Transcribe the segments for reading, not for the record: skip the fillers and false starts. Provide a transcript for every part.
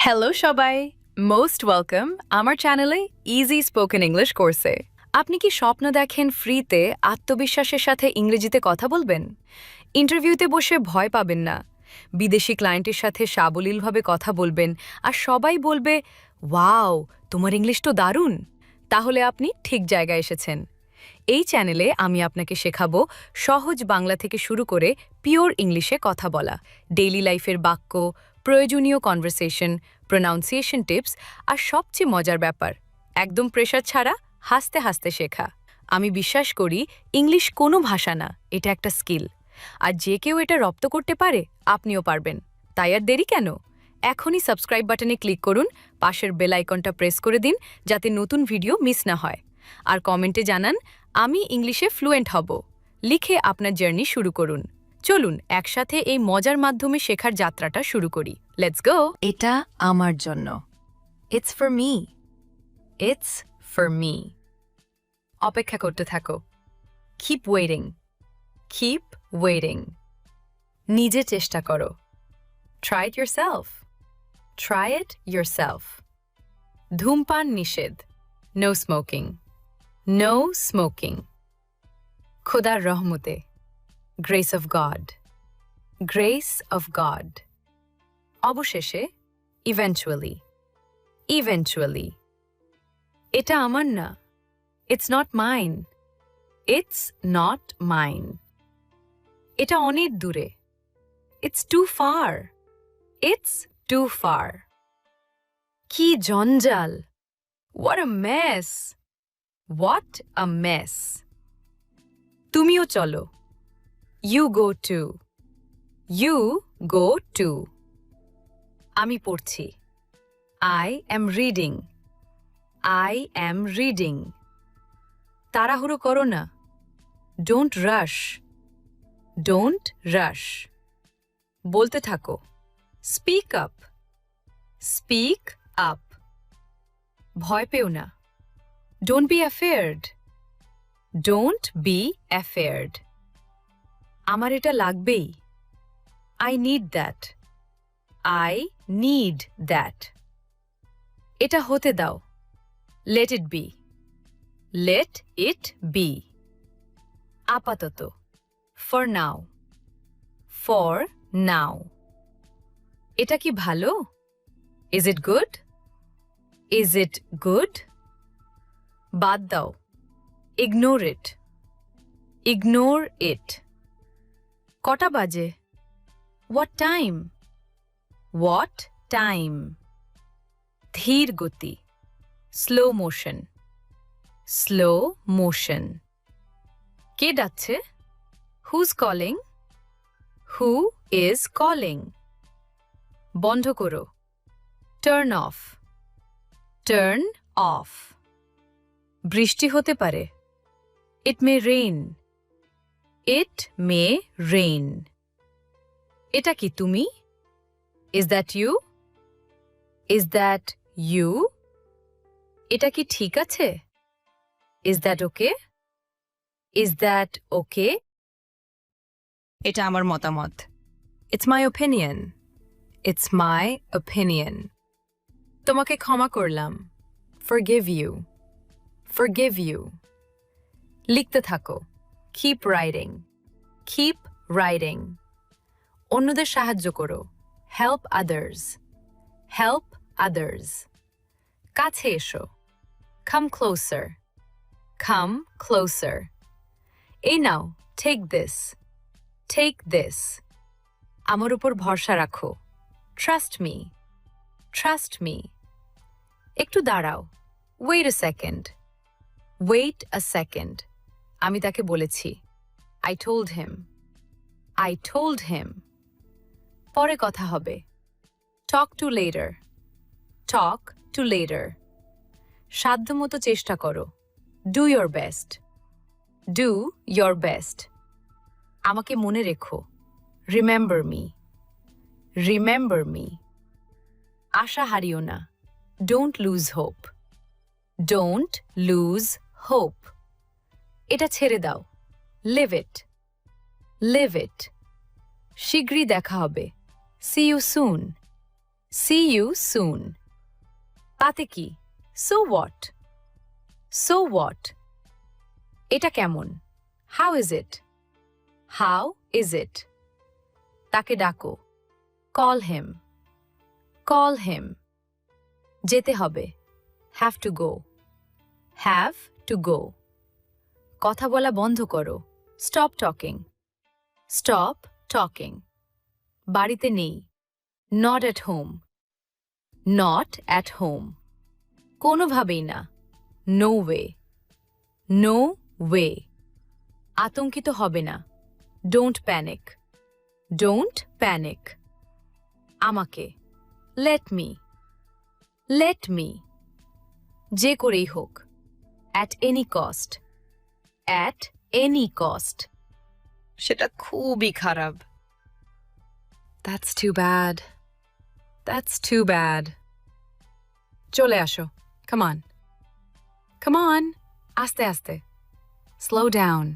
Hello সবাই, most welcome আমার চ্যানেলে ইজি স্পোকেন ইংলিশ কোর্সে। আপনি কি স্বপ্ন দেখেন ফ্রিতে আত্মবিশ্বাসের সাথে ইংরেজিতে কথা বলবেন? ইন্টারভিউতে বসে ভয় পাবেন না। বিদেশি ক্লায়েন্টের সাথে সাবলীলভাবে কথা বলবেন আর সবাই বলবে, ওয়াও, তোমার ইংলিশ তো দারুণ। তাহলে আপনি ঠিক জায়গায় এসেছেন। এই চ্যানেলে আমি আপনাকে শেখাবো সহজ বাংলা থেকে শুরু করে পিওর ইংলিশে কথা বলা, ডেইলি লাইফের বাক্য, প্রয়োজনীয় কনভারসেশন, প্রোনাউন্সিয়েশন টিপস আর সবচেয়ে মজার ব্যাপার, একদম প্রেশার ছাড়া হাসতে হাসতে শেখা। আমি বিশ্বাস করি ইংলিশ কোনো ভাষা না, এটা একটা স্কিল। আর যে কেউ এটা রপ্ত করতে পারে, আপনিও পারবেন। তাই আর দেরি কেন? এখনই সাবস্ক্রাইব বাটনে ক্লিক করুন, পাশের বেল আইকনটা প্রেস করে দিন যাতে নতুন ভিডিও মিস না হয়। আর কমেন্টে জানান আমি ইংলিশে ফ্লুয়েন্ট হব। লিখে আপনার জার্নি শুরু করুন। চলুন একসাথে এই মজার মাধ্যমে শেখার যাত্রাটা শুরু করি। Let's go. এটা আমার জন্য। It's for me. It's for me. অপেক্ষা করতে থাকো। Keep waiting. Keep waiting. নিজে চেষ্টা করো। Try it yourself. Try it yourself. ধূমপান নিষেধ। No smoking. No smoking. খোদার রহমতে। Grace of God. Grace of God. অবশেষে, ইভেন্চুয়ালি। ইভেন্চুয়ালি। এটা আমার না। It's not mine. It's not mine. এটা অনেক দূরে। It's too far. It's too far. কি জঞ্জাল! What a mess! What a mess! তুমিও চলো। You go too. You go too. আমি পড়ছি। I am reading. I am reading. তাড়াহুড়ো করো না। Don't rush. Don't rush. বলতে থাকো। Speak up. Speak up. ভয় পেও না। Don't be afraid. Don't be afraid. আমার এটা লাগবেই। I need that. I need that. এটা হতে দাও। Let it be. Let it be. আপাতত। For now. For now. এটা কি ভালো? Is it good? Is it good? বাদ দাও। Ignore it. Ignore it. কটা বাজে? What time? What time? ধীর গতি। Slow motion. Slow motion. কে ডাকছে? Who's calling? Who is calling? বন্ধ করো। Turn off. Turn off. বৃষ্টি হতে পারে। It may rain. It may rain. এটা কি তুমি? Is that you? Is that you? এটা কি ঠিক আছে? Is that okay? Is that okay? এটা আমার মতামত। It's my opinion. It's my opinion. তোমাকে ক্ষমা করলাম। Forgive you. Forgive you. লিখতে থাকো। Keep writing. Keep writing. অন্যদের সাহায্য করো। Help others. Help others. কাছে এসো। Come closer. Come closer. এই নাও, take this. Take this. আমার উপর ভরসা রাখো। Trust me. Trust me. একটু দাঁড়াও। Wait a second. Wait a second. আমি তাকে বলেছি। I told him. I told him. পরে কথা হবে। Talk to later. Talk to later. সাধ্যমতো চেষ্টা করো। Do your best. Do your best. আমাকে মনে রেখো। Remember me. Remember me. আশা হারিও না। Don't lose hope. Don't lose hope. এটা ছেড়ে দাও। Live it. Live it. শীঘ্রই দেখা হবে। See you soon. See you soon. তাতে কি? So what? So what? এটা কেমন? How is it? How is it? তাকে ডাকো। Call him. Call him. যেতে হবে। Have to go. Have to go. কথা বলা বন্ধ করো। Stop talking. Stop talking. বাড়িতে নেই। Not at home. Not at home. কোনোভাবেই না। No way. No way. আতঙ্কিত হবে না। Don't panic. Don't panic. আমাকে। Let me. Let me. যে করেই হোক। At any cost. At any cost. সেটা খুবই খারাপ। That's too bad. That's too bad. চলে আসো। Come on. Come on. আস্তে আস্তে। Slow down.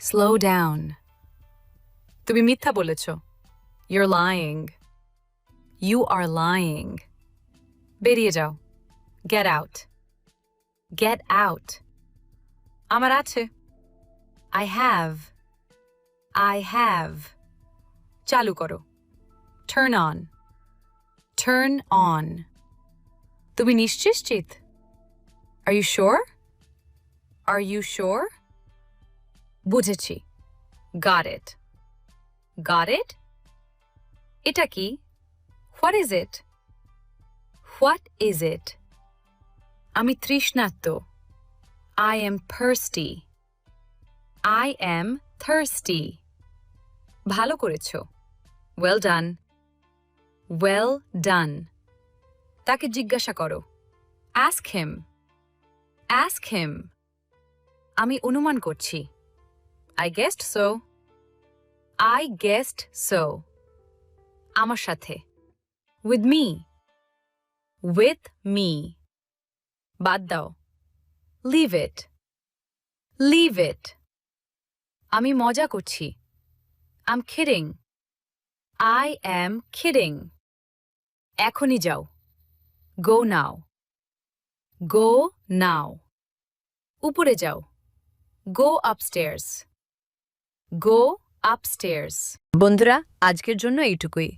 Slow down. তুমি মিথ্যা বলেছ। You're lying. You are lying. বেরিয়ে যাও। Get out. Get out. আমার আছে। I have. I have. চালু করো। Turn on. Turn on. তুমি নিশ্চিত? Are you sure? Are you sure? বুঝেছি। Got it. Got it? এটা কি? What is it? What is it? আমি তৃষ্ণার্ত। I am thirsty. I am thirsty. ভালো করেছো। Well done. Well done. তাকে জিজ্ঞাসা করো। Ask him. Ask him. আমি অনুমান করছি। I guessed so. I guessed so. আমার সাথে। With me. With me. বাদ দাও। Leave it. Leave it. আমি মজা করছি। I'm kidding. I am kidding. এখনই যাও। Go now. Go now. উপরে যাও। Go upstairs. Go upstairs. বন্ধুরা, আজকের জন্য এইটুকুই।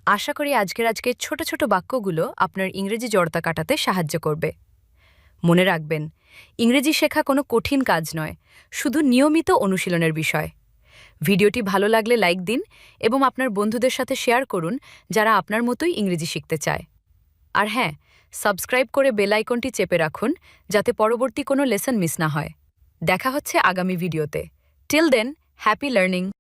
আশা করি আজকের ছোট ছোট বাক্যগুলো আপনার ইংরেজি জড়তা কাটাতে সাহায্য করবে। মনে রাখবেন, ইংরেজি শেখা কোনো কঠিন কাজ নয়, শুধু নিয়মিত অনুশীলনের বিষয়। ভিডিওটি ভালো লাগলে লাইক দিন এবং আপনার বন্ধুদের সাথে শেয়ার করুন যারা আপনার মতোই ইংরেজি শিখতে চায়। আর হ্যাঁ, সাবস্ক্রাইব করে বেল আইকনটি চেপে রাখুন যাতে পরবর্তী কোনো লেসন মিস না হয়। দেখা হচ্ছে আগামী ভিডিওতে। Till then, happy learning.